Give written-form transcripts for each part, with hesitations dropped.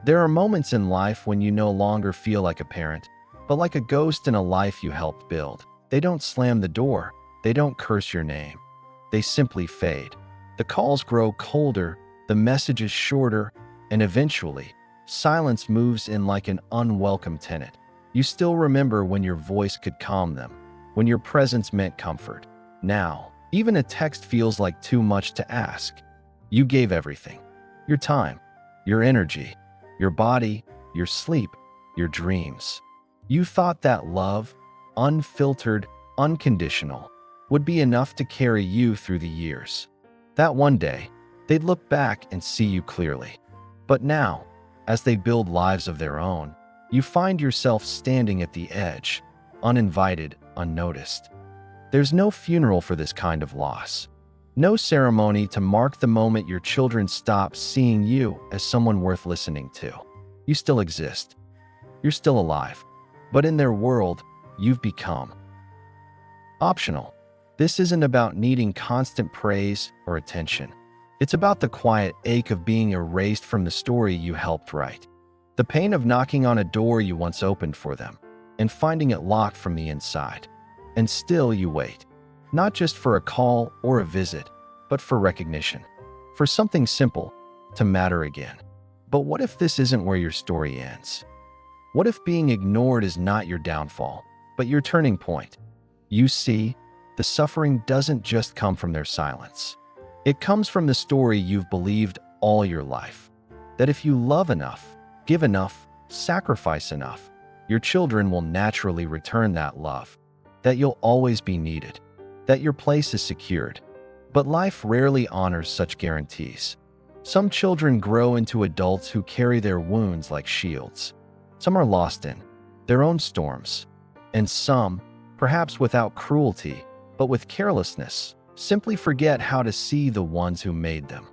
There are moments in life when you no longer feel like a parent, but like a ghost in a life you helped build. They don't slam the door. They don't curse your name. They simply fade. The calls grow colder, the messages shorter, and eventually, silence moves in like an unwelcome tenant. You still remember when your voice could calm them, when your presence meant comfort. Now, even a text feels like too much to ask. You gave everything. Your time, your energy, your body, your sleep, your dreams. You thought that love, unfiltered, unconditional, would be enough to carry you through the years. That one day, they'd look back and see you clearly. But now, as they build lives of their own, you find yourself standing at the edge, uninvited, unnoticed. There's no funeral for this kind of loss. No ceremony to mark the moment your children stop seeing you as someone worth listening to. You still exist. You're still alive. But in their world, you've become optional. This isn't about needing constant praise or attention. It's about the quiet ache of being erased from the story you helped write. The pain of knocking on a door you once opened for them and finding it locked from the inside. And still you wait. Not just for a call or a visit, but for recognition. For something simple to matter again. But what if this isn't where your story ends? What if being ignored is not your downfall, but your turning point? You see, the suffering doesn't just come from their silence. It comes from the story you've believed all your life. That if you love enough, give enough, sacrifice enough, your children will naturally return that love. That you'll always be needed. That your place is secured. But life rarely honors such guarantees. Some children grow into adults who carry their wounds like shields. Some are lost in their own storms. And some, perhaps without cruelty, but with carelessness, simply forget how to see the ones who made them.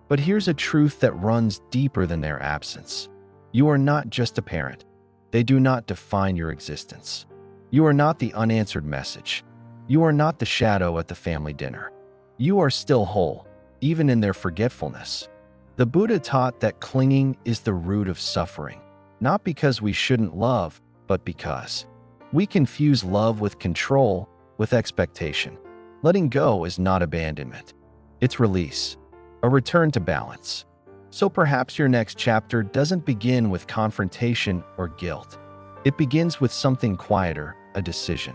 But here's a truth that runs deeper than their absence. You are not just a parent. They do not define your existence. You are not the unanswered message. You are not the shadow at the family dinner. You are still whole, even in their forgetfulness. The Buddha taught that clinging is the root of suffering, not because we shouldn't love, but because we confuse love with control, with expectation. Letting go is not abandonment. It's release, a return to balance. So perhaps your next chapter doesn't begin with confrontation or guilt. It begins with something quieter, a decision.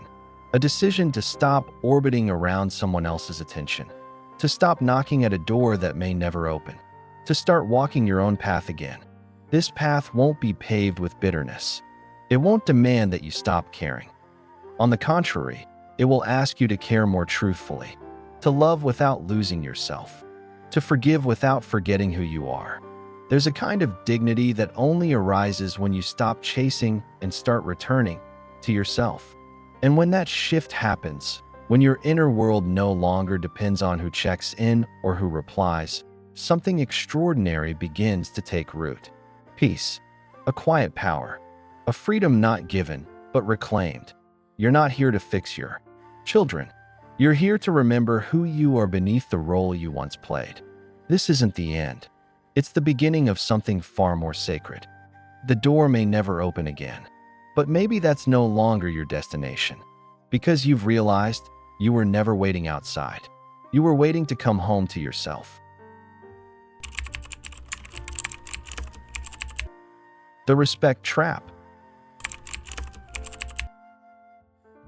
A decision to stop orbiting around someone else's attention. To stop knocking at a door that may never open. To start walking your own path again. This path won't be paved with bitterness. It won't demand that you stop caring. On the contrary, it will ask you to care more truthfully. To love without losing yourself. To forgive without forgetting who you are. There's a kind of dignity that only arises when you stop chasing and start returning to yourself. And when that shift happens, when your inner world no longer depends on who checks in or who replies, something extraordinary begins to take root. Peace, a quiet power, a freedom not given, but reclaimed. You're not here to fix your children. You're here to remember who you are beneath the role you once played. This isn't the end. It's the beginning of something far more sacred. The door may never open again, but maybe that's no longer your destination. Because you've realized you were never waiting outside. You were waiting to come home to yourself. The respect trap.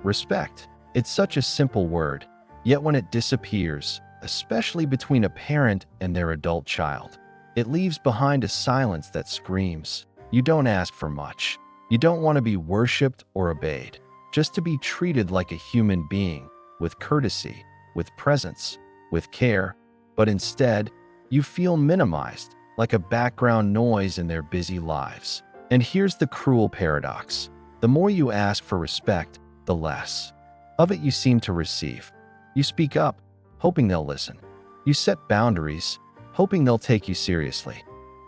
Respect. It's such a simple word, yet when it disappears, especially between a parent and their adult child, it leaves behind a silence that screams, you don't ask for much. You don't want to be worshipped or obeyed, just to be treated like a human being, with courtesy, with presence, with care, but instead, you feel minimized, like a background noise in their busy lives. And here's the cruel paradox. The more you ask for respect, the less of it you seem to receive. You speak up, hoping they'll listen. You set boundaries, hoping they'll take you seriously.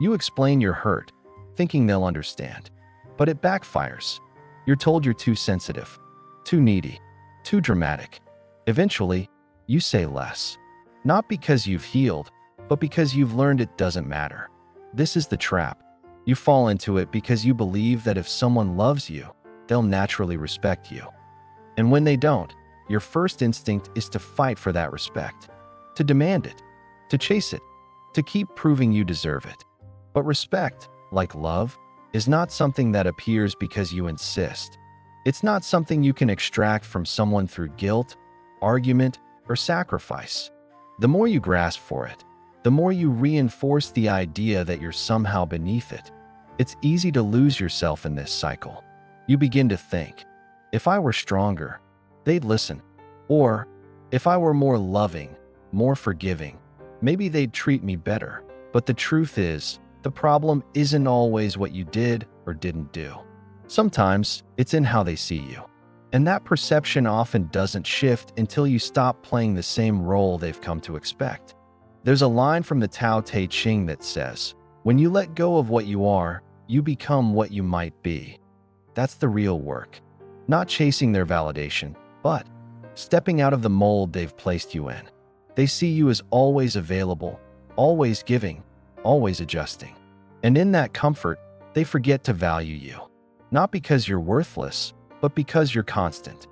You explain your hurt, thinking they'll understand. But it backfires. You're told you're too sensitive, too needy, too dramatic. Eventually, you say less. Not because you've healed, but because you've learned it doesn't matter. This is the trap. You fall into it because you believe that if someone loves you, they'll naturally respect you. And when they don't, your first instinct is to fight for that respect, to demand it, to chase it, to keep proving you deserve it. But respect, like love, is not something that appears because you insist. It's not something you can extract from someone through guilt, argument, or sacrifice. The more you grasp for it, the more you reinforce the idea that you're somehow beneath it. It's easy to lose yourself in this cycle. You begin to think, if I were stronger, they'd listen. Or, if I were more loving, more forgiving, maybe they'd treat me better. But the truth is, the problem isn't always what you did or didn't do. Sometimes it's in how they see you. And that perception often doesn't shift until you stop playing the same role they've come to expect. There's a line from the Tao Te Ching that says, when you let go of what you are, you become what you might be. That's the real work. Not chasing their validation, but stepping out of the mold they've placed you in. They see you as always available, always giving, always adjusting. And in that comfort, they forget to value you. Not because you're worthless, but because you're constant.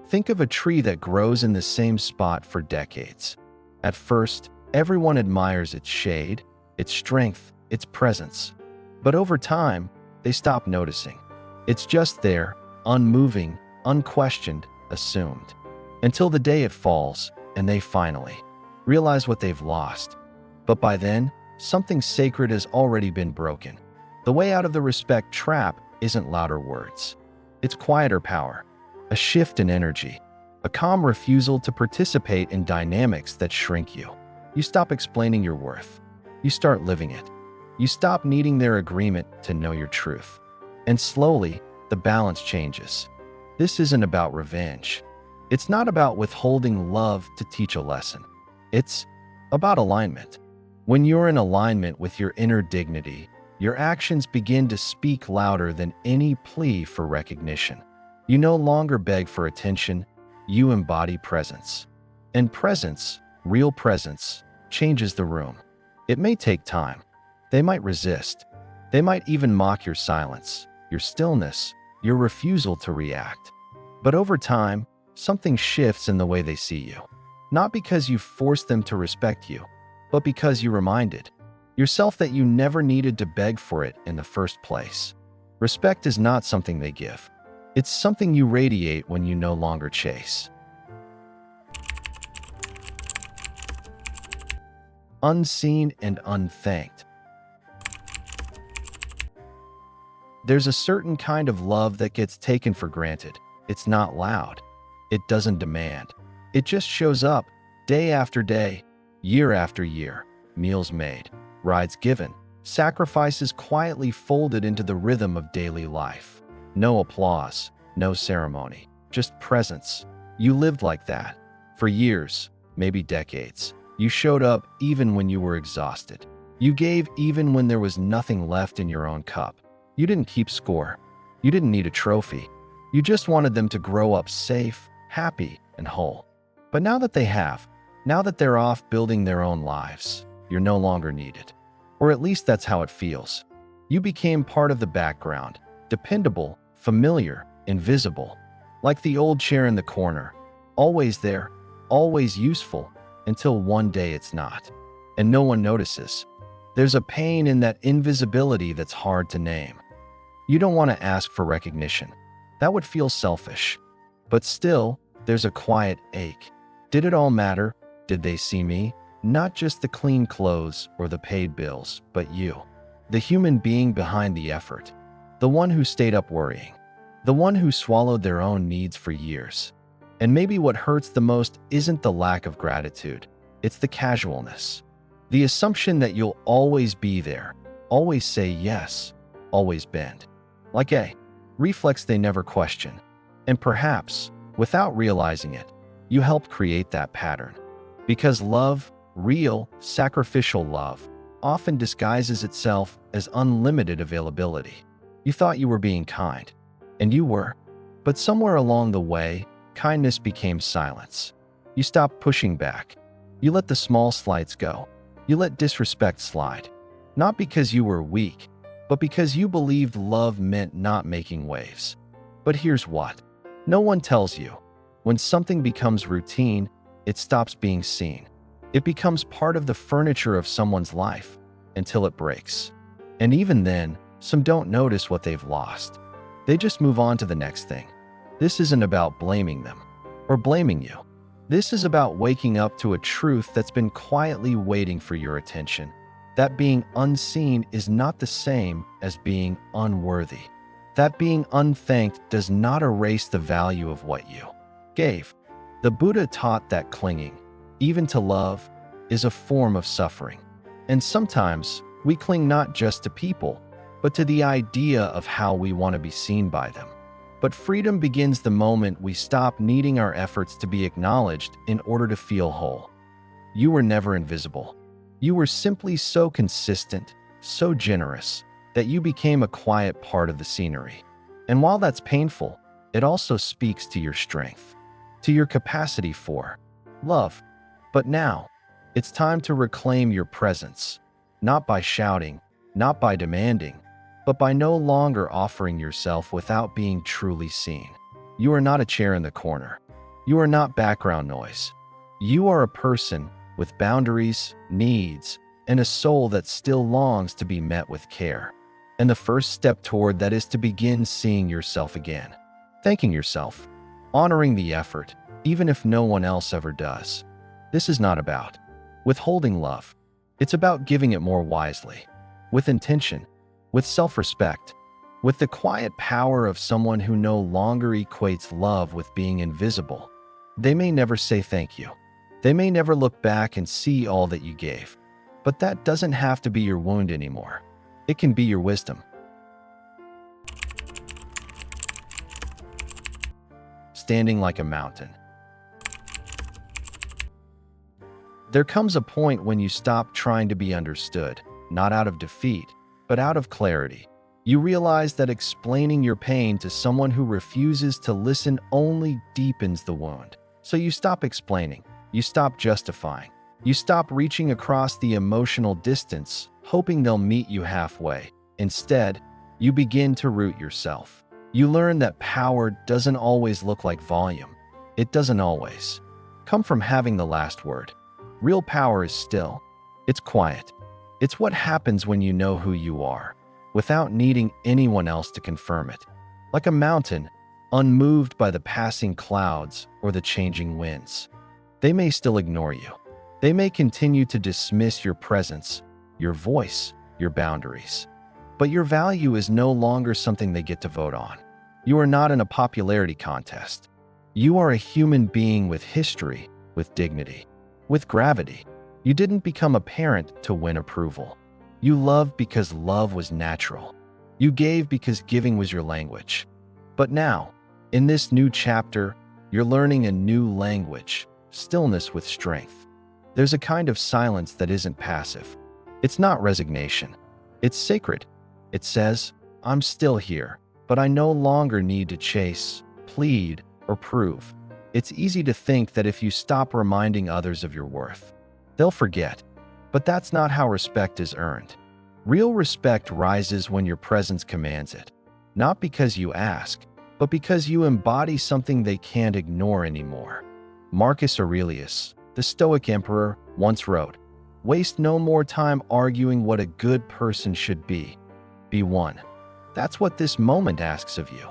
Think of a tree that grows in the same spot for decades. At first, everyone admires its shade, its strength, its presence. But over time, they stop noticing. It's just there, unmoving, unquestioned, assumed. Until the day it falls, and they finally realize what they've lost. But by then, something sacred has already been broken. The way out of the respect trap isn't louder words. It's quieter power, a shift in energy, a calm refusal to participate in dynamics that shrink you. You stop explaining your worth. You start living it. You stop needing their agreement to know your truth. And slowly, the balance changes. This isn't about revenge. It's not about withholding love to teach a lesson. It's about alignment. When you're in alignment with your inner dignity, your actions begin to speak louder than any plea for recognition. You no longer beg for attention, you embody presence. And presence, real presence, changes the room. It may take time. They might resist. They might even mock your silence, your stillness, your refusal to react. But over time, something shifts in the way they see you. Not because you forced them to respect you, but because you reminded yourself that you never needed to beg for it in the first place. Respect is not something they give. It's something you radiate when you no longer chase. Unseen and Unthanked. There's a certain kind of love that gets taken for granted. It's not loud. It doesn't demand. It just shows up, day after day, year after year. Meals made, rides given, sacrifices quietly folded into the rhythm of daily life. No applause, no ceremony, just presence. You lived like that. For years, maybe decades. You showed up even when you were exhausted. You gave even when there was nothing left in your own cup. You didn't keep score. You didn't need a trophy. You just wanted them to grow up safe, happy, and whole. But now that they have, now that they're off building their own lives, you're no longer needed. Or at least that's how it feels. You became part of the background, dependable, familiar, invisible. Like the old chair in the corner, always there, always useful, until one day it's not. And no one notices. There's a pain in that invisibility that's hard to name. You don't want to ask for recognition. That would feel selfish. But still, there's a quiet ache. Did it all matter? Did they see me? Not just the clean clothes or the paid bills, but you. The human being behind the effort. The one who stayed up worrying. The one who swallowed their own needs for years. And maybe what hurts the most isn't the lack of gratitude. It's the casualness. The assumption that you'll always be there, always say yes, always bend. Like a reflex they never question. And perhaps, without realizing it, you helped create that pattern. Because love, real, sacrificial love, often disguises itself as unlimited availability. You thought you were being kind, and you were. But somewhere along the way, kindness became silence. You stopped pushing back. You let the small slights go. You let disrespect slide. Not because you were weak, but because you believed love meant not making waves. But here's what no one tells you. When something becomes routine, it stops being seen. It becomes part of the furniture of someone's life until it breaks. And even then, some don't notice what they've lost. They just move on to the next thing. This isn't about blaming them or blaming you. This is about waking up to a truth that's been quietly waiting for your attention. That being unseen is not the same as being unworthy. That being unthanked does not erase the value of what you gave. The Buddha taught that clinging, even to love, is a form of suffering. And sometimes we cling not just to people, but to the idea of how we want to be seen by them. But freedom begins the moment we stop needing our efforts to be acknowledged in order to feel whole. You were never invisible. You were simply so consistent, so generous, that you became a quiet part of the scenery. And while that's painful, it also speaks to your strength, to your capacity for love. But now, it's time to reclaim your presence, not by shouting, not by demanding, but by no longer offering yourself without being truly seen. You are not a chair in the corner. You are not background noise. You are a person with boundaries, needs, and a soul that still longs to be met with care. And the first step toward that is to begin seeing yourself again, thanking yourself, honoring the effort, even if no one else ever does. This is not about withholding love. It's about giving it more wisely, with intention, with self-respect, with the quiet power of someone who no longer equates love with being invisible. They may never say thank you. They may never look back and see all that you gave. But that doesn't have to be your wound anymore. It can be your wisdom. Standing like a mountain. There comes a point when you stop trying to be understood, not out of defeat, but out of clarity. You realize that explaining your pain to someone who refuses to listen only deepens the wound. So you stop explaining. You stop justifying. You stop reaching across the emotional distance, hoping they'll meet you halfway. Instead, you begin to root yourself. You learn that power doesn't always look like volume. It doesn't always come from having the last word. Real power is still. It's quiet. It's what happens when you know who you are, without needing anyone else to confirm it. Like a mountain, unmoved by the passing clouds or the changing winds. They may still ignore you. They may continue to dismiss your presence, your voice, your boundaries. But your value is no longer something they get to vote on. You are not in a popularity contest. You are a human being with history, with dignity, with gravity. You didn't become a parent to win approval. You loved because love was natural. You gave because giving was your language. But now, in this new chapter, you're learning a new language, stillness with strength. There's a kind of silence that isn't passive. It's not resignation. It's sacred. It says, I'm still here, but I no longer need to chase, plead, or prove. It's easy to think that if you stop reminding others of your worth, they'll forget. But that's not how respect is earned. Real respect rises when your presence commands it. Not because you ask, but because you embody something they can't ignore anymore. Marcus Aurelius, the Stoic emperor, once wrote, "Waste no more time arguing what a good person should be. Be one." That's what this moment asks of you.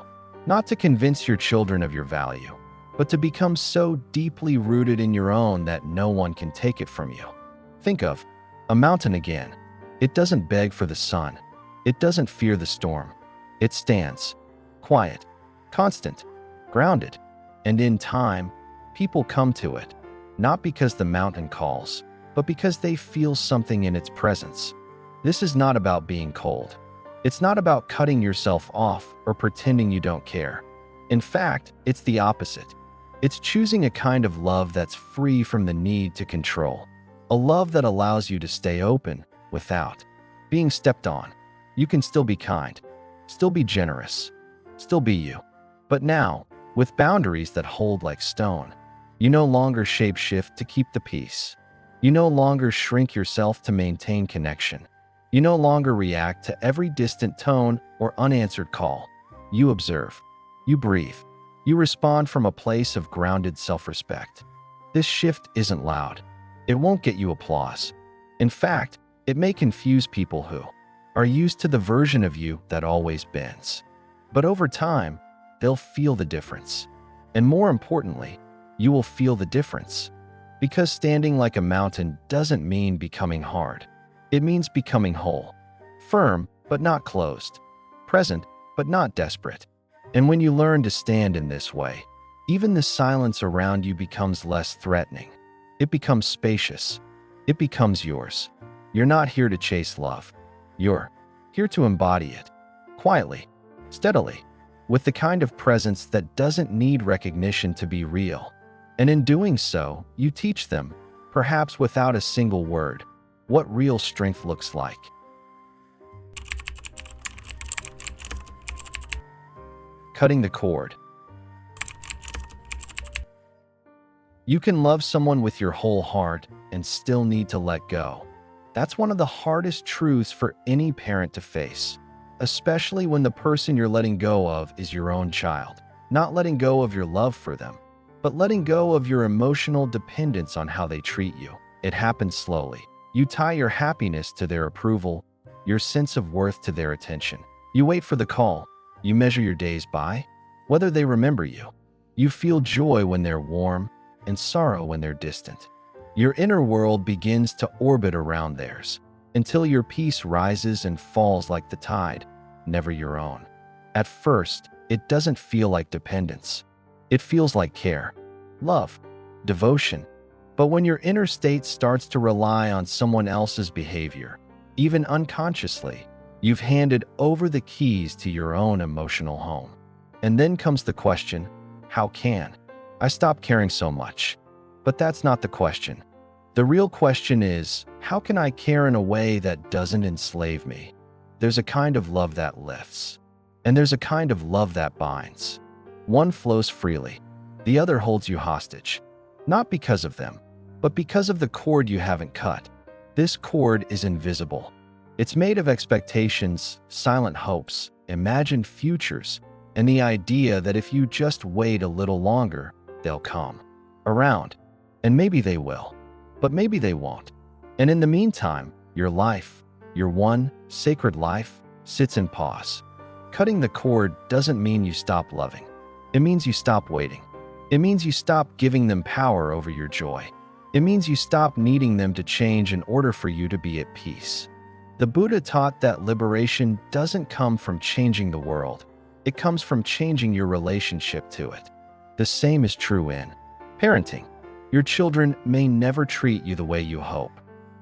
Not to convince your children of your value, but to become so deeply rooted in your own that no one can take it from you. Think of a mountain again. It doesn't beg for the sun. It doesn't fear the storm. It stands, quiet, constant, grounded. And in time, people come to it, not because the mountain calls, but because they feel something in its presence. This is not about being cold. It's not about cutting yourself off or pretending you don't care. In fact, it's the opposite. It's choosing a kind of love that's free from the need to control. A love that allows you to stay open without being stepped on. You can still be kind, still be generous, still be you. But now, with boundaries that hold like stone, you no longer shape-shift to keep the peace. You no longer shrink yourself to maintain connection. You no longer react to every distant tone or unanswered call. You observe. You breathe. You respond from a place of grounded self-respect. This shift isn't loud. It won't get you applause. In fact, it may confuse people who are used to the version of you that always bends. But over time, they'll feel the difference. And more importantly, you will feel the difference. Because standing like a mountain doesn't mean becoming hard. It means becoming whole. Firm, but not closed. Present, but not desperate. And when you learn to stand in this way, even the silence around you becomes less threatening. It becomes spacious. It becomes yours. You're not here to chase love. You're here to embody it. Quietly, steadily, with the kind of presence that doesn't need recognition to be real. And in doing so, you teach them, perhaps without a single word, what real strength looks like. Cutting the cord. You can love someone with your whole heart and still need to let go. That's one of the hardest truths for any parent to face, especially when the person you're letting go of is your own child. Not letting go of your love for them, but letting go of your emotional dependence on how they treat you. It happens slowly. You tie your happiness to their approval, your sense of worth to their attention. You wait for the call. You measure your days by whether they remember you. You feel joy when they're warm and sorrow when they're distant. Your inner world begins to orbit around theirs until your peace rises and falls like the tide, never your own. At first, it doesn't feel like dependence. It feels like care, love, devotion. But when your inner state starts to rely on someone else's behavior, even unconsciously, you've handed over the keys to your own emotional home. And then comes the question, how can I stop caring so much? But that's not the question. The real question is, how can I care in a way that doesn't enslave me? There's a kind of love that lifts, and there's a kind of love that binds. One flows freely, the other holds you hostage. Not because of them, but because of the cord you haven't cut. This cord is invisible. It's made of expectations, silent hopes, imagined futures, and the idea that if you just wait a little longer, they'll come around. And maybe they will, but maybe they won't. And in the meantime, your life, your one sacred life, sits in pause. Cutting the cord doesn't mean you stop loving. It means you stop waiting. It means you stop giving them power over your joy. It means you stop needing them to change in order for you to be at peace. The Buddha taught that liberation doesn't come from changing the world. It comes from changing your relationship to it. The same is true in parenting. Your children may never treat you the way you hope,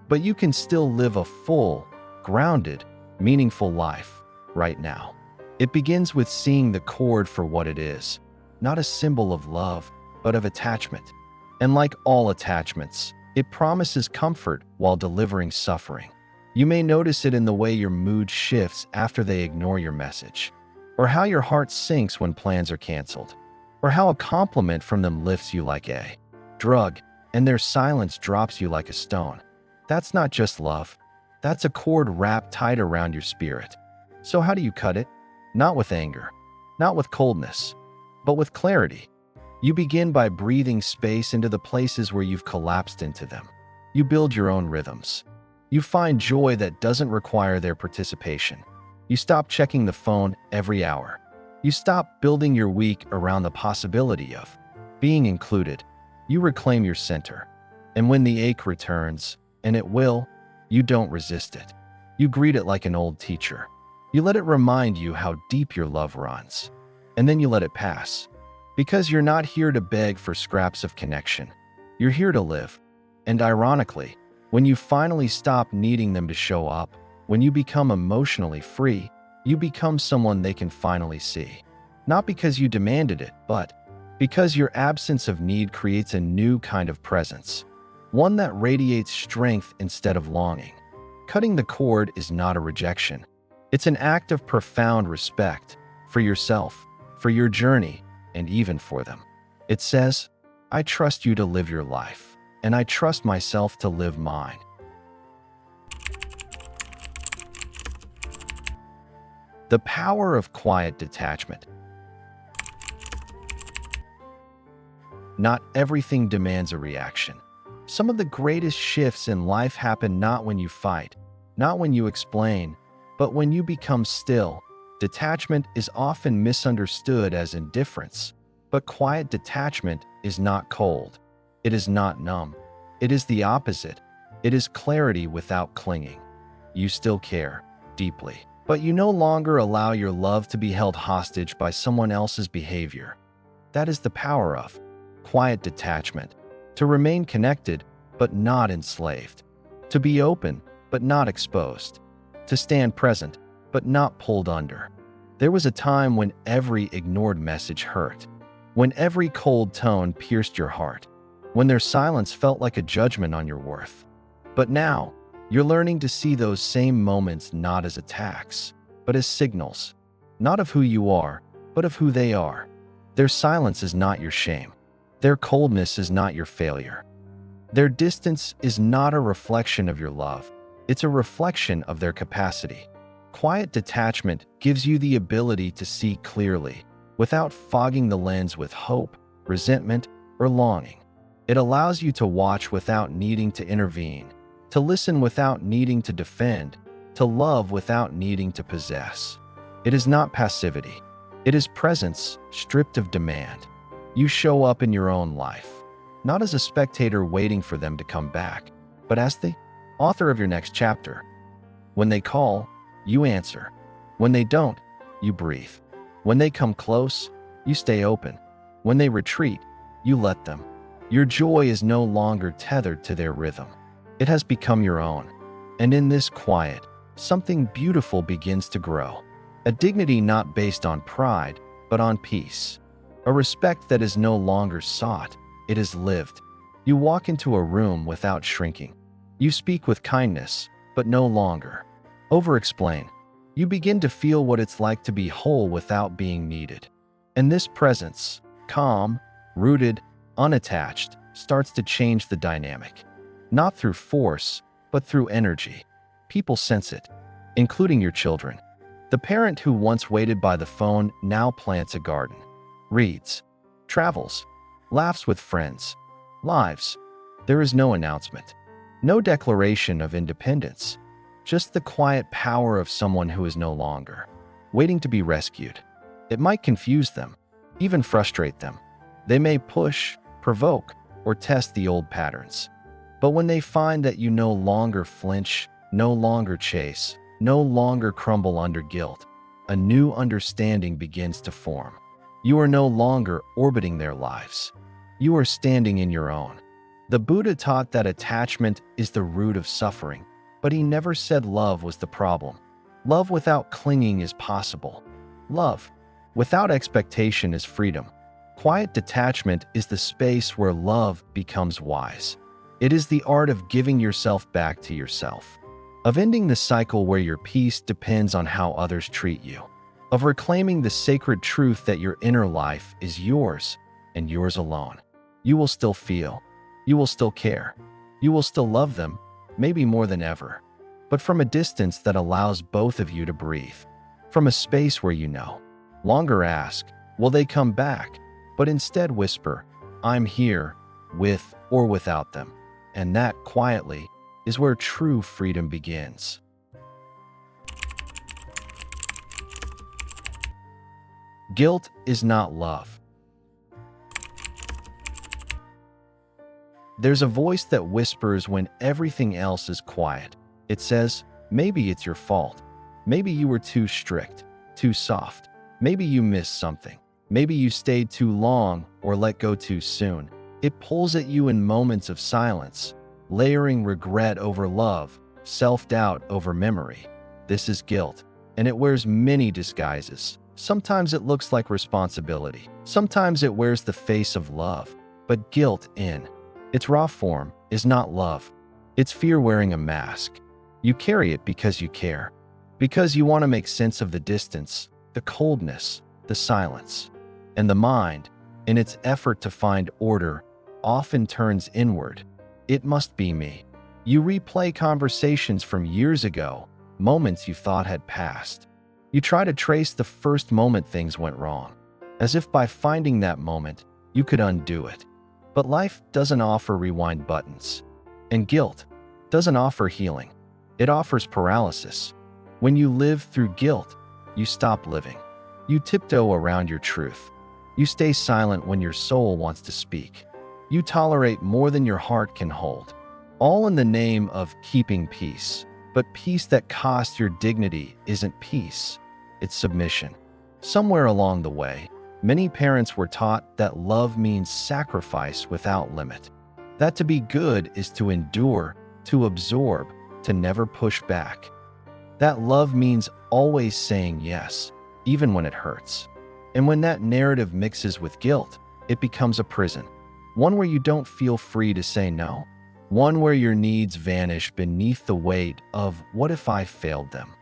but you can still live a full, grounded, meaningful life right now. It begins with seeing the cord for what it is, not a symbol of love, but of attachment. And like all attachments, it promises comfort while delivering suffering. You may notice it in the way your mood shifts after they ignore your message, or how your heart sinks when plans are canceled, or how a compliment from them lifts you like a drug, and their silence drops you like a stone. That's not just love. That's a cord wrapped tight around your spirit. So how do you cut it? Not with anger, not with coldness, but with clarity. You begin by breathing space into the places where you've collapsed into them. You build your own rhythms. You find joy that doesn't require their participation. You stop checking the phone every hour. You stop building your week around the possibility of being included. You reclaim your center. And when the ache returns, and it will, you don't resist it. You greet it like an old teacher. You let it remind you how deep your love runs. And then you let it pass. Because you're not here to beg for scraps of connection. You're here to live. And ironically, when you finally stop needing them to show up, when you become emotionally free, you become someone they can finally see. Not because you demanded it, but because your absence of need creates a new kind of presence. One that radiates strength instead of longing. Cutting the cord is not a rejection. It's an act of profound respect for yourself, for your journey, and even for them. It says, I trust you to live your life, and I trust myself to live mine. The power of quiet detachment. Not everything demands a reaction. Some of the greatest shifts in life happen not when you fight, not when you explain, but when you become still. Detachment is often misunderstood as indifference, but quiet detachment is not cold. It is not numb. It is the opposite. It is clarity without clinging. You still care, deeply, but you no longer allow your love to be held hostage by someone else's behavior. That is the power of quiet detachment. To remain connected, but not enslaved. To be open, but not exposed. To stand present, but not pulled under. There was a time when every ignored message hurt, when every cold tone pierced your heart, when their silence felt like a judgment on your worth. But now, you're learning to see those same moments not as attacks, but as signals, not of who you are, but of who they are. Their silence is not your shame. Their coldness is not your failure. Their distance is not a reflection of your love. It's a reflection of their capacity. Quiet detachment gives you the ability to see clearly, without fogging the lens with hope, resentment, or longing. It allows you to watch without needing to intervene, to listen without needing to defend, to love without needing to possess. It is not passivity. It is presence stripped of demand. You show up in your own life, not as a spectator waiting for them to come back, but as the author of your next chapter. When they call, you answer. When they don't, you breathe. When they come close, you stay open. When they retreat, you let them. Your joy is no longer tethered to their rhythm. It has become your own. And in this quiet, something beautiful begins to grow. A dignity not based on pride, but on peace. A respect that is no longer sought, it is lived. You walk into a room without shrinking. You speak with kindness, but no longer over-explain. You begin to feel what it's like to be whole without being needed. And this presence, calm, rooted, unattached, starts to change the dynamic. Not through force, but through energy. People sense it, including your children. The parent who once waited by the phone now plants a garden, reads, travels, laughs with friends, lives. There is no announcement, no declaration of independence, just the quiet power of someone who is no longer waiting to be rescued. It might confuse them, even frustrate them. They may push, provoke, or test the old patterns. But when they find that you no longer flinch, no longer chase, no longer crumble under guilt, a new understanding begins to form. You are no longer orbiting their lives. You are standing in your own. The Buddha taught that attachment is the root of suffering, but he never said love was the problem. Love without clinging is possible. Love without expectation is freedom. Quiet detachment is the space where love becomes wise. It is the art of giving yourself back to yourself, of ending the cycle where your peace depends on how others treat you, of reclaiming the sacred truth that your inner life is yours and yours alone. You will still feel, you will still care, you will still love them, maybe more than ever, but from a distance that allows both of you to breathe, from a space where you no longer ask, will they come back, but instead whisper, I'm here, with or without them. And that, quietly, is where true freedom begins. Guilt is not love. There's a voice that whispers when everything else is quiet. It says, maybe it's your fault. Maybe you were too strict, too soft. Maybe you missed something. Maybe you stayed too long or let go too soon. It pulls at you in moments of silence, layering regret over love, self-doubt over memory. This is guilt, and it wears many disguises. Sometimes it looks like responsibility. Sometimes it wears the face of love. But guilt, in its raw form, is not love. It's fear wearing a mask. You carry it because you care, because you want to make sense of the distance, the coldness, the silence. And the mind, in its effort to find order, often turns inward. It must be me. You replay conversations from years ago, moments you thought had passed. You try to trace the first moment things went wrong, as if by finding that moment, you could undo it. But life doesn't offer rewind buttons. And guilt doesn't offer healing. It offers paralysis. When you live through guilt, you stop living. You tiptoe around your truth. You stay silent when your soul wants to speak. You tolerate more than your heart can hold, all in the name of keeping peace. But peace that costs your dignity isn't peace, it's submission. Somewhere along the way, many parents were taught that love means sacrifice without limit. That to be good is to endure, to absorb, to never push back. That love means always saying yes, even when it hurts. And when that narrative mixes with guilt, it becomes a prison. One where you don't feel free to say no. One where your needs vanish beneath the weight of what if I failed them.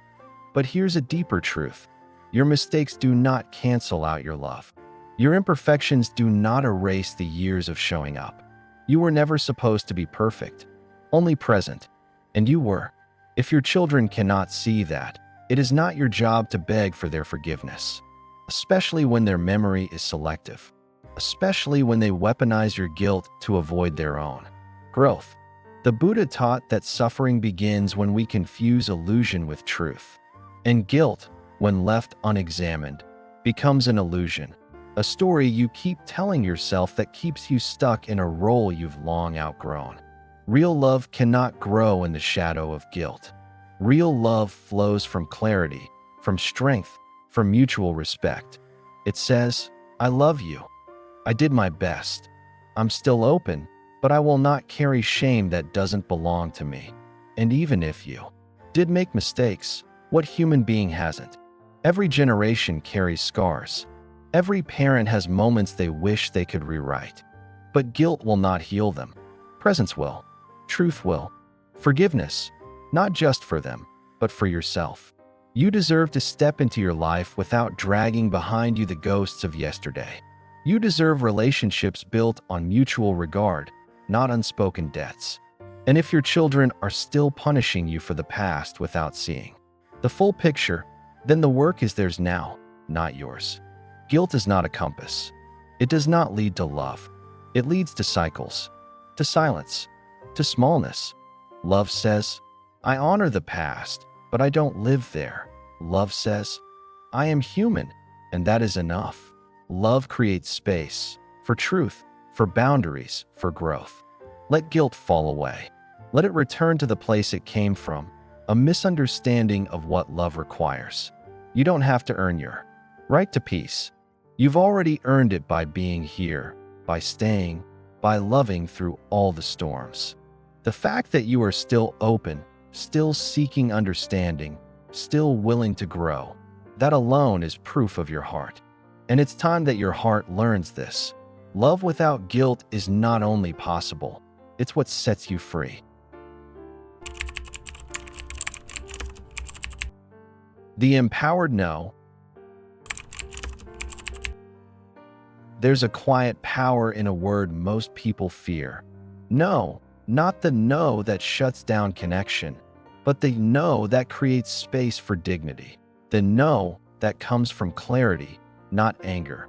But here's a deeper truth. Your mistakes do not cancel out your love. Your imperfections do not erase the years of showing up. You were never supposed to be perfect, only present. And you were. If your children cannot see that, it is not your job to beg for their forgiveness, especially when their memory is selective, especially when they weaponize your guilt to avoid their own growth. The Buddha taught that suffering begins when we confuse illusion with truth. And guilt, when left unexamined, becomes an illusion, a story you keep telling yourself that keeps you stuck in a role you've long outgrown. Real love cannot grow in the shadow of guilt. Real love flows from clarity, from strength, from mutual respect. It says, I love you. I did my best. I'm still open, but I will not carry shame that doesn't belong to me. And even if you did make mistakes, what human being hasn't? Every generation carries scars. Every parent has moments they wish they could rewrite. But guilt will not heal them. Presence will. Truth will. Forgiveness, not just for them, but for yourself. You deserve to step into your life without dragging behind you the ghosts of yesterday. You deserve relationships built on mutual regard, not unspoken debts. And if your children are still punishing you for the past without seeing the full picture, then the work is theirs now, not yours. Guilt is not a compass. It does not lead to love. It leads to cycles, to silence, to smallness. Love says, I honor the past, but I don't live there. Love says, I am human, and that is enough. Love creates space for truth, for boundaries, for growth. Let guilt fall away. Let it return to the place it came from, a misunderstanding of what love requires. You don't have to earn your right to peace. You've already earned it by being here, by staying, by loving through all the storms. The fact that you are still open, still seeking understanding, still willing to grow, that alone is proof of your heart. And it's time that your heart learns this. Love without guilt is not only possible, it's what sets you free. The empowered no. There's a quiet power in a word most people fear. No, not the no that shuts down connection, but the no that creates space for dignity. The no that comes from clarity, not anger.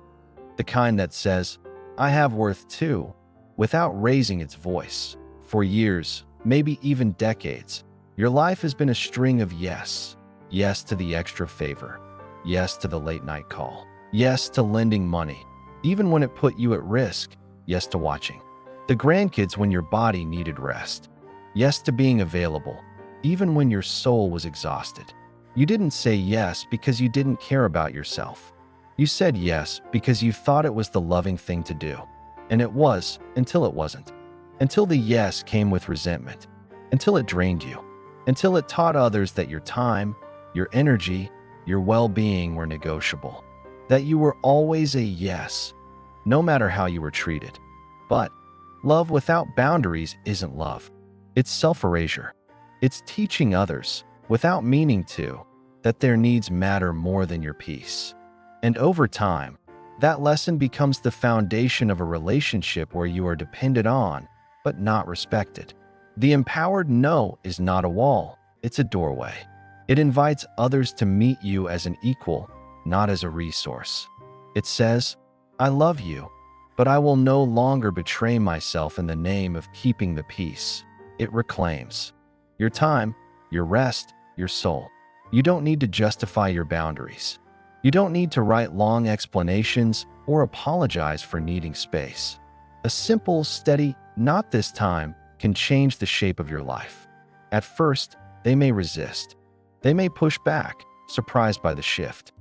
The kind that says, I have worth too, without raising its voice. For years, maybe even decades, your life has been a string of yes. Yes to the extra favor. Yes to the late night call. Yes to lending money, even when it put you at risk. Yes to watching the grandkids when your body needed rest. Yes to being available, even when your soul was exhausted. You didn't say yes because you didn't care about yourself. You said yes because you thought it was the loving thing to do. And it was, until it wasn't. Until the yes came with resentment. Until it drained you. Until it taught others that your time, your energy, your well-being were negotiable. That you were always a yes, no matter how you were treated. But love without boundaries isn't love. It's self-erasure. It's teaching others, without meaning to, that their needs matter more than your peace. And over time, that lesson becomes the foundation of a relationship where you are depended on, but not respected. The empowered no is not a wall, it's a doorway. It invites others to meet you as an equal, not as a resource. It says, I love you, but I will no longer betray myself in the name of keeping the peace. It reclaims your time, your rest, your soul. You don't need to justify your boundaries. You don't need to write long explanations or apologize for needing space. A simple, steady, not this time, can change the shape of your life. At first, they may resist. They may push back, surprised by the shift.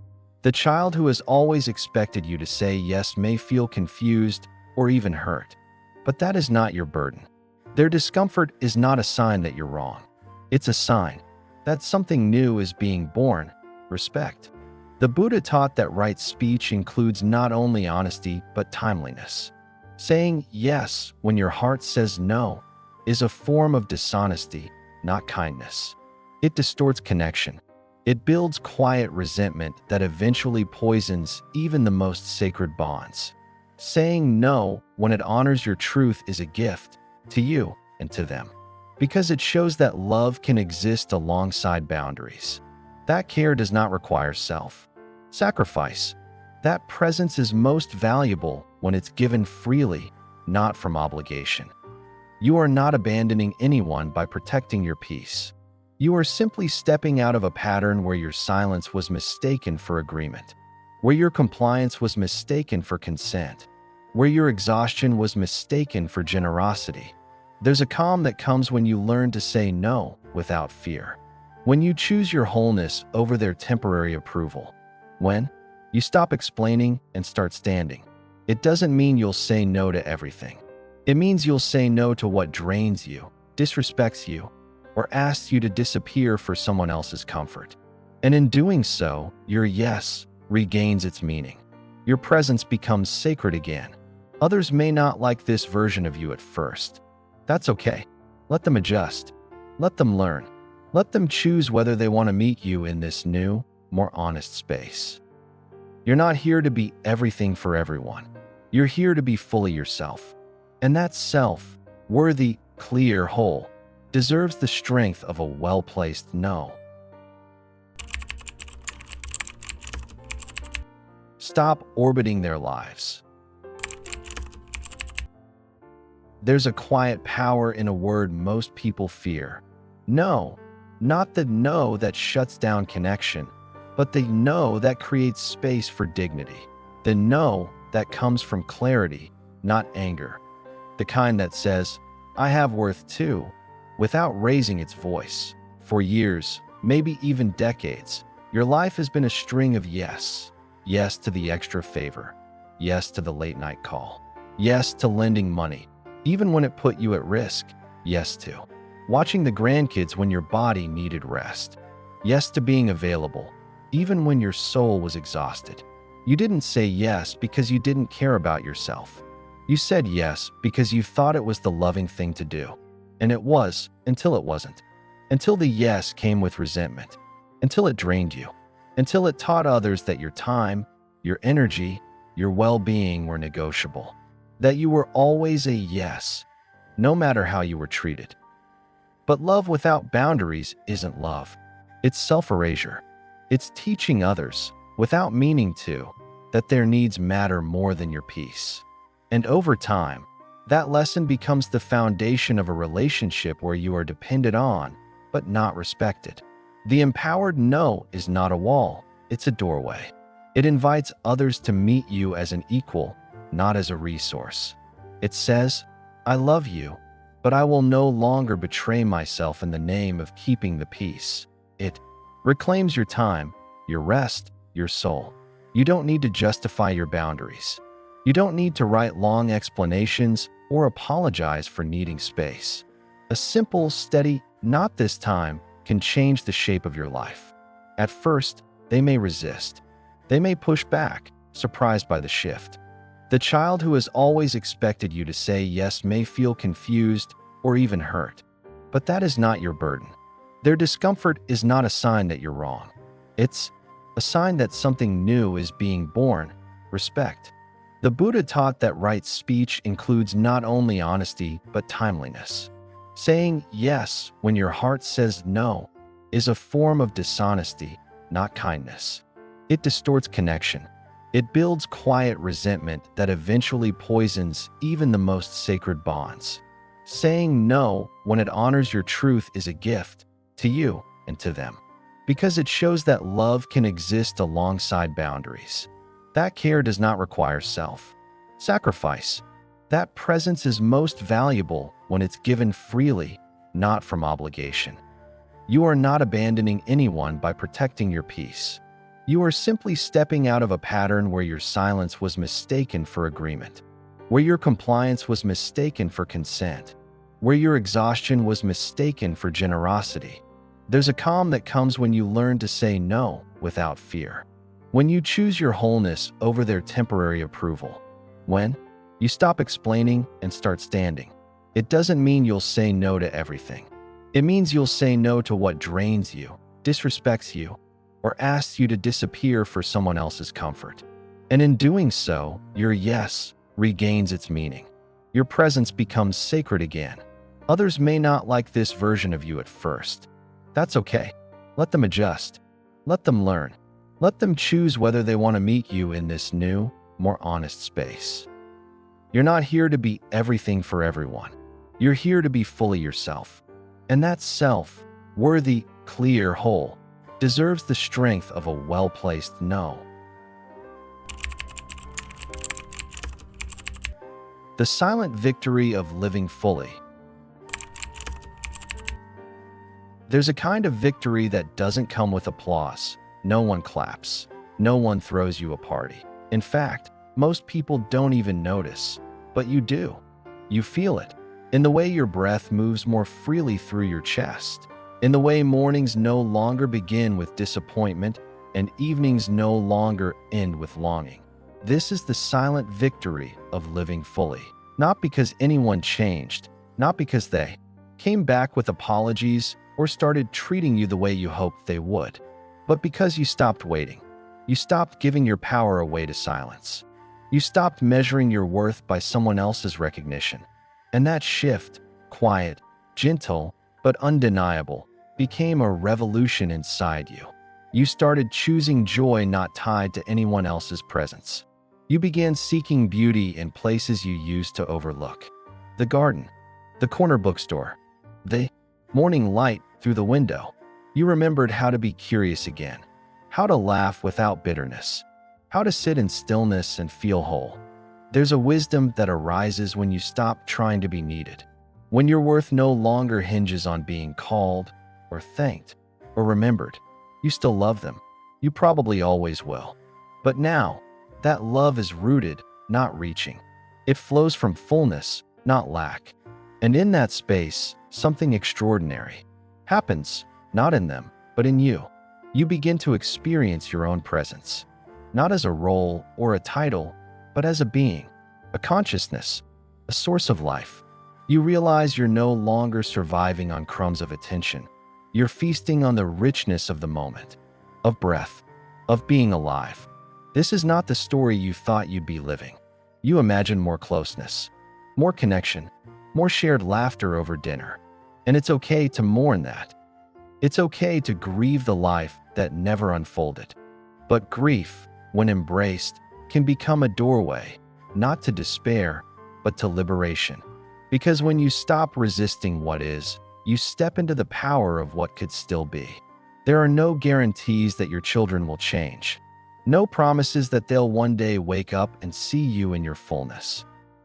The child who has always expected you to say yes may feel confused or even hurt. But that is not your burden. Their discomfort is not a sign that you're wrong. It's a sign that something new is being born. Respect. The Buddha taught that right speech includes not only honesty but timeliness. Saying yes when your heart says no is a form of dishonesty, not kindness. It distorts connection. It builds quiet resentment that eventually poisons even the most sacred bonds. Saying no when it honors your truth is a gift to you and to them, because it shows that love can exist alongside boundaries. That care does not require self-sacrifice. That presence is most valuable when it's given freely, not from obligation. You are not abandoning anyone by protecting your peace. You are simply stepping out of a pattern where your silence was mistaken for agreement, where your compliance was mistaken for consent, where your exhaustion was mistaken for generosity. There's a calm that comes when you learn to say no without fear, when you choose your wholeness over their temporary approval, when you stop explaining and start standing. It doesn't mean you'll say no to everything. It means you'll say no to what drains you, disrespects you, or asks you to disappear for someone else's comfort. And in doing so, your yes regains its meaning. Your presence becomes sacred again. Others may not like this version of you at first. That's okay. Let them adjust. Let them learn. Let them choose whether they want to meet you in this new, more honest space. You're not here to be everything for everyone. You're here to be fully yourself. And that self, worthy, clear, whole, deserves the strength of a well-placed no. Stop orbiting their lives. There's a quiet power in a word most people fear. No, not the no that shuts down connection, but the no that creates space for dignity. The no that comes from clarity, not anger. The kind that says, I have worth too, without raising its voice. For years, maybe even decades, your life has been a string of yes. Yes to the extra favor. Yes to the late night call. Yes to lending money, even when it put you at risk. Yes to watching the grandkids when your body needed rest. Yes to being available, even when your soul was exhausted. You didn't say yes because you didn't care about yourself. You said yes because you thought it was the loving thing to do. And it was, until it wasn't. Until the yes came with resentment. Until it drained you. Until it taught others that your time, your energy, your well-being were negotiable. That you were always a yes, no matter how you were treated. But love without boundaries isn't love. It's self-erasure. It's teaching others, without meaning to, that their needs matter more than your peace. And over time, that lesson becomes the foundation of a relationship where you are depended on, but not respected. The empowered no is not a wall, it's a doorway. It invites others to meet you as an equal, not as a resource. It says, I love you, but I will no longer betray myself in the name of keeping the peace. It reclaims your time, your rest, your soul. You don't need to justify your boundaries. You don't need to write long explanations or apologize for needing space. A simple, steady, not this time, can change the shape of your life. At first, they may resist. They may push back, surprised by the shift. The child who has always expected you to say yes may feel confused or even hurt. But that is not your burden. Their discomfort is not a sign that you're wrong. It's a sign that something new is being born. Respect. The Buddha taught that right speech includes not only honesty but timeliness. Saying yes when your heart says no is a form of dishonesty, not kindness. It distorts connection. It builds quiet resentment that eventually poisons even the most sacred bonds. Saying no when it honors your truth is a gift to you and to them, because it shows that love can exist alongside boundaries. That care does not require self-sacrifice. That presence is most valuable when it's given freely, not from obligation. You are not abandoning anyone by protecting your peace. You are simply stepping out of a pattern where your silence was mistaken for agreement, where your compliance was mistaken for consent, where your exhaustion was mistaken for generosity. There's a calm that comes when you learn to say no without fear, when you choose your wholeness over their temporary approval, when you stop explaining and start standing. It doesn't mean you'll say no to everything. It means you'll say no to what drains you, disrespects you, or asks you to disappear for someone else's comfort. And in doing so, your yes regains its meaning. Your presence becomes sacred again. Others may not like this version of you at first. That's okay. Let them adjust. Let them learn. Let them choose whether they want to meet you in this new, more honest space. You're not here to be everything for everyone. You're here to be fully yourself. And that self, worthy, clear, whole, deserves the strength of a well-placed no. The silent victory of living fully. There's a kind of victory that doesn't come with applause. No one claps. No one throws you a party. In fact, most people don't even notice, but you do. You feel it in the way your breath moves more freely through your chest, in the way mornings no longer begin with disappointment and evenings no longer end with longing. This is the silent victory of living fully. Not because anyone changed, not because they came back with apologies or started treating you the way you hoped they would, but because you stopped waiting. You stopped giving your power away to silence. You stopped measuring your worth by someone else's recognition. And that shift, quiet, gentle, but undeniable, became a revolution inside you. You started choosing joy not tied to anyone else's presence. You began seeking beauty in places you used to overlook. The garden, the corner bookstore, the morning light through the window. You remembered how to be curious again, how to laugh without bitterness, how to sit in stillness and feel whole. There's a wisdom that arises when you stop trying to be needed, when your worth no longer hinges on being called or thanked or remembered. You still love them. You probably always will. But now, that love is rooted, not reaching. It flows from fullness, not lack. And in that space, something extraordinary happens, not in them, but in you. You begin to experience your own presence, not as a role or a title, but as a being, a consciousness, a source of life. You realize you're no longer surviving on crumbs of attention. You're feasting on the richness of the moment, of breath, of being alive. This is not the story you thought you'd be living. You imagine more closeness, more connection, more shared laughter over dinner. And it's okay to mourn that. It's okay to grieve the life that never unfolded. But grief, when embraced, can become a doorway, not to despair, but to liberation. Because when you stop resisting what is, you step into the power of what could still be. There are no guarantees that your children will change. No promises that they'll one day wake up and see you in your fullness.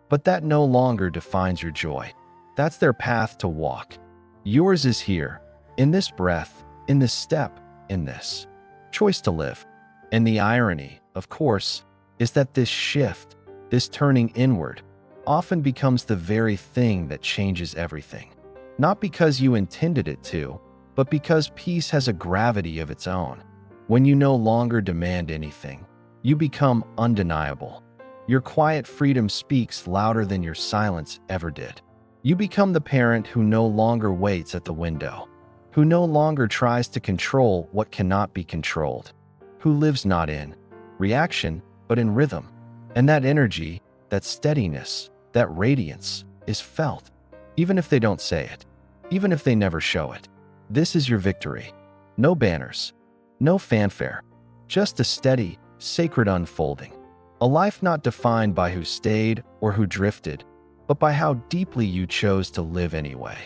But that no longer defines your joy. That's their path to walk. Yours is here, in this breath, in this step, in this choice to live. And the irony, of course, is that this shift, this turning inward, often becomes the very thing that changes everything. Not because you intended it to, but because peace has a gravity of its own. When you no longer demand anything, you become undeniable. Your quiet freedom speaks louder than your silence ever did. You become the parent who no longer waits at the window, who no longer tries to control what cannot be controlled, who lives not in reaction, but in rhythm. And that energy, that steadiness, that radiance is felt, even if they don't say it, even if they never show it. This is your victory. No banners, no fanfare, just a steady, sacred unfolding. A life not defined by who stayed or who drifted, but by how deeply you chose to live anyway.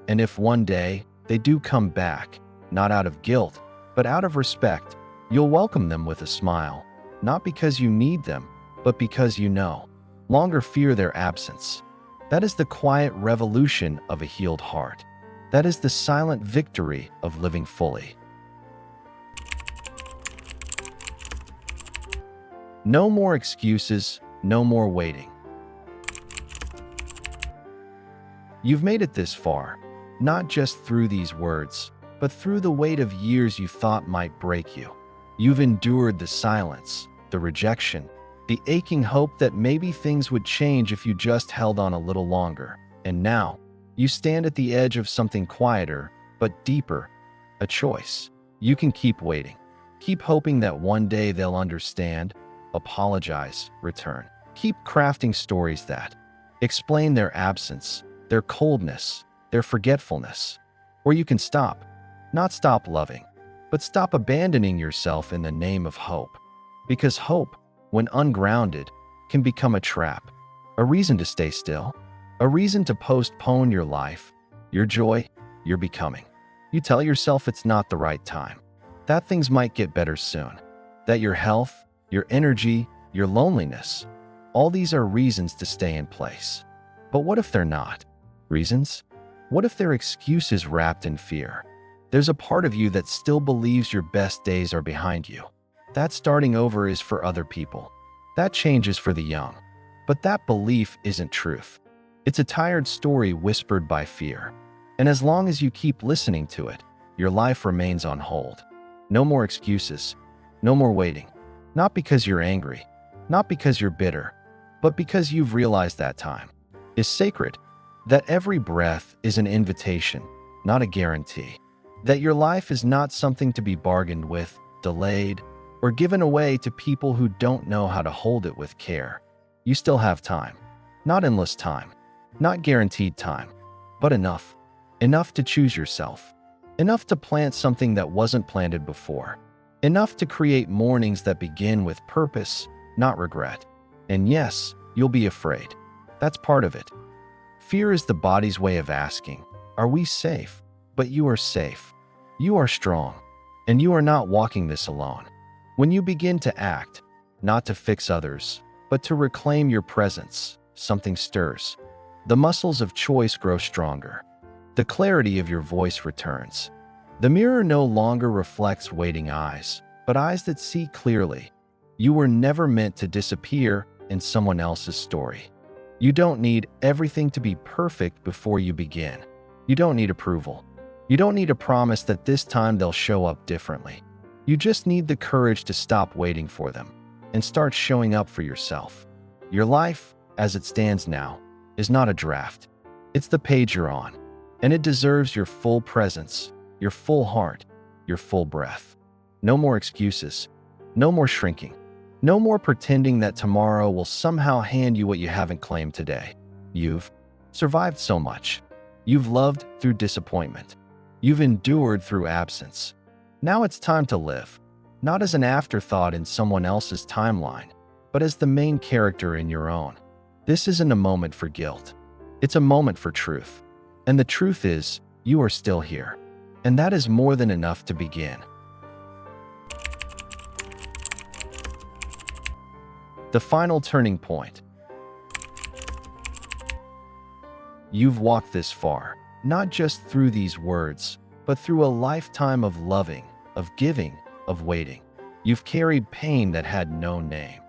And if one day they do come back, not out of guilt, but out of respect, you'll welcome them with a smile, not because you need them, but because you no longer fear their absence. That is the quiet revolution of a healed heart. That is the silent victory of living fully. No more excuses, no more waiting. You've made it this far, not just through these words, but through the weight of years you thought might break you. You've endured the silence, the rejection, the aching hope that maybe things would change if you just held on a little longer. And now, you stand at the edge of something quieter, but deeper, a choice. You can keep waiting. Keep hoping that one day they'll understand, apologize, return. Keep crafting stories that explain their absence, their coldness, their forgetfulness. Or you can stop. Not stop loving, but stop abandoning yourself in the name of hope. Because hope, when ungrounded, can become a trap, a reason to stay still, a reason to postpone your life, your joy, your becoming. You tell yourself it's not the right time, that things might get better soon, that your health, your energy, your loneliness, all these are reasons to stay in place. But what if they're not reasons? What if they're excuses wrapped in fear? There's a part of you that still believes your best days are behind you. That starting over is for other people. That change is for the young. But that belief isn't truth. It's a tired story whispered by fear. And as long as you keep listening to it, your life remains on hold. No more excuses. No more waiting. Not because you're angry. Not because you're bitter. But because you've realized that time is sacred. That every breath is an invitation, not a guarantee. That your life is not something to be bargained with, delayed, or given away to people who don't know how to hold it with care. You still have time. Not endless time. Not guaranteed time. But enough. Enough to choose yourself. Enough to plant something that wasn't planted before. Enough to create mornings that begin with purpose, not regret. And yes, you'll be afraid. That's part of it. Fear is the body's way of asking, are we safe? But you are safe. You are strong. And you are not walking this alone. When you begin to act, not to fix others, but to reclaim your presence, something stirs. The muscles of choice grow stronger. The clarity of your voice returns. The mirror no longer reflects waiting eyes, but eyes that see clearly. You were never meant to disappear in someone else's story. You don't need everything to be perfect before you begin. You don't need approval. You don't need a promise that this time they'll show up differently. You just need the courage to stop waiting for them and start showing up for yourself. Your life, as it stands now, is not a draft. It's the page you're on, and it deserves your full presence, your full heart, your full breath. No more excuses. No more shrinking. No more pretending that tomorrow will somehow hand you what you haven't claimed today. You've survived so much. You've loved through disappointment. You've endured through absence. Now it's time to live, not as an afterthought in someone else's timeline, but as the main character in your own. This isn't a moment for guilt. It's a moment for truth. And the truth is, you are still here. And that is more than enough to begin. The final turning point. You've walked this far, not just through these words, but through a lifetime of loving, of giving, of waiting. You've carried pain that had no name.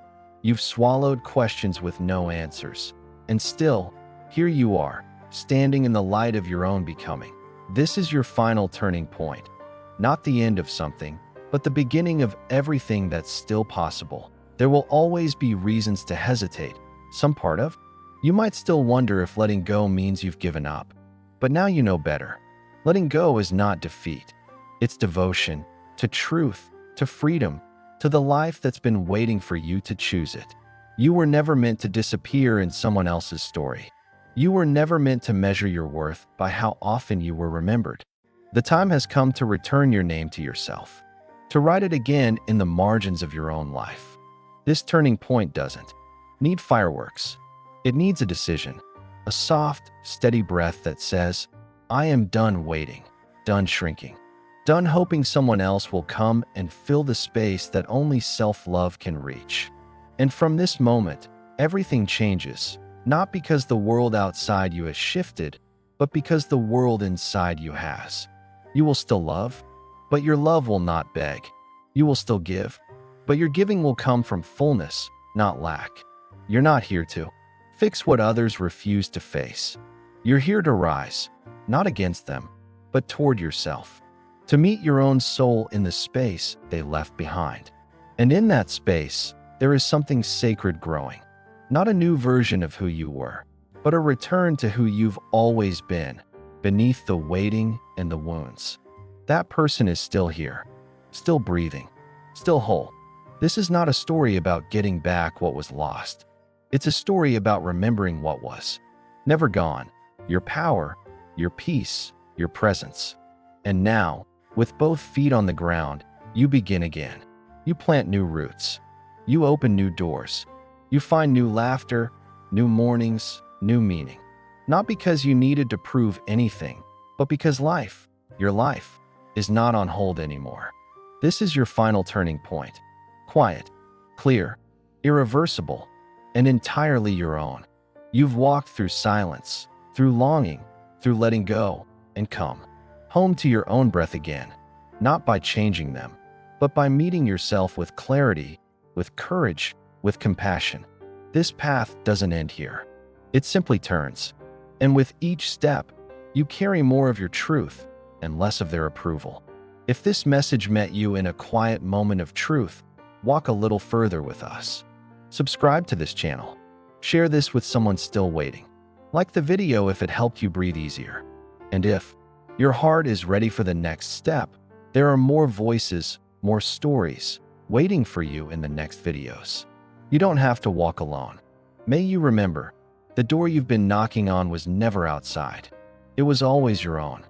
You've swallowed questions with no answers. And still, here you are, standing in the light of your own becoming. This is your final turning point. Not the end of something, but the beginning of everything that's still possible. There will always be reasons to hesitate. Some part of you might still wonder if letting go means you've given up. But now you know better. Letting go is not defeat. It's devotion to truth, to freedom, to the life that's been waiting for you to choose it. You were never meant to disappear in someone else's story. You were never meant to measure your worth by how often you were remembered. The time has come to return your name to yourself, to write it again in the margins of your own life. This turning point doesn't need fireworks. It needs a decision, a soft, steady breath that says, I am done waiting, done shrinking, done hoping someone else will come and fill the space that only self-love can reach. And from this moment, everything changes, not because the world outside you has shifted, but because the world inside you has. You will still love, but your love will not beg. You will still give, but your giving will come from fullness, not lack. You're not here to fix what others refuse to face. You're here to rise, not against them, but toward yourself, to meet your own soul in the space they left behind. And in that space, there is something sacred growing. Not a new version of who you were, but a return to who you've always been, beneath the waiting and the wounds. That person is still here, still breathing, still whole. This is not a story about getting back what was lost. It's a story about remembering what was never gone, your power, your peace, your presence. And now, with both feet on the ground, you begin again. You plant new roots. You open new doors. You find new laughter, new mornings, new meaning. Not because you needed to prove anything, but because life, your life, is not on hold anymore. This is your final turning point. Quiet, clear, irreversible, and entirely your own. You've walked through silence, through longing, through letting go, and come home to your own breath again, not by changing them, but by meeting yourself with clarity, with courage, with compassion. This path doesn't end here. It simply turns. And with each step, you carry more of your truth and less of their approval. If this message met you in a quiet moment of truth, walk a little further with us. Subscribe to this channel. Share this with someone still waiting. Like the video if it helped you breathe easier. And if your heart is ready for the next step, there are more voices, more stories, waiting for you in the next videos. You don't have to walk alone. May you remember, the door you've been knocking on was never outside. It was always your own.